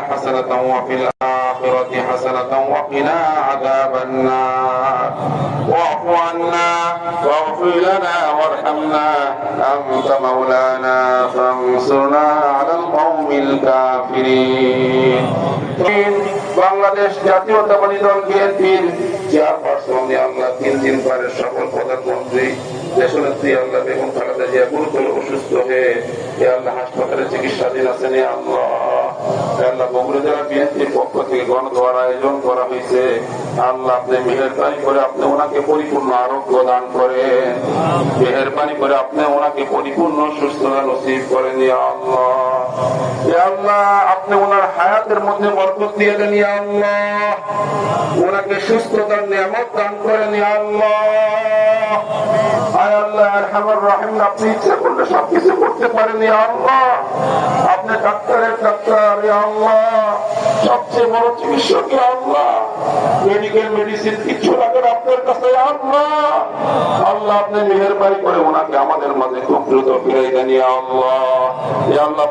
حسنة وفي الآخرة حسنة وقنا عذاب النار واعف عنا واغفر لنا وارحمنا أنت مولانا فانصرنا على القوم الكافرين বাংলাদেশ জাতীয়তাবাদী দল বিএনপির চেয়ারপারসন আল্লাহ তিন বারের সকল প্রধানমন্ত্রী দেশনেত্রী আল্লাহ বেগম খালেদা জিয়া গুরুতর অসুস্থ হয়ে আল্লাহ হাসপাতালে চিকিৎসাধীন আছেন। আল্লাহ বগুড়া জেলা বিএনপির পক্ষ থেকে গণধোয়ার আয়োজন করা হয়েছে। আল্লাহ আপনি মেহেরবানি করে আপনি ওনাকে পরিপূর্ণ আরোগ্য দান করেন, মেহেরবানি করে আপনি ওনাকে পরিপূর্ণ সুস্থতা নসিব করেন। আল্লাহ আপনি ওনার হায়াতের মধ্যে বরকত দিয়ে দেন। আল্লাহ ওনাকে সুস্থতার নিয়ামত দান করেন। আল্লাহ আপনি ইচ্ছা করলে সবকিছু করতে পারেন। আল্লাহ আপনি ডাক্তারের ডাক্তার। আল্লাহ সবচেয়ে বড় চিকিৎসক। আল্লাহ মেডিকেল মেডিসিন কিছু লাগে আপনার কাছে। আল্লাহ আল্লাহ আপনি মেহেরবানি করে ওনাকে আমাদের মাঝে খুব দ্রুত ফিরাই দেন। আল্লাহ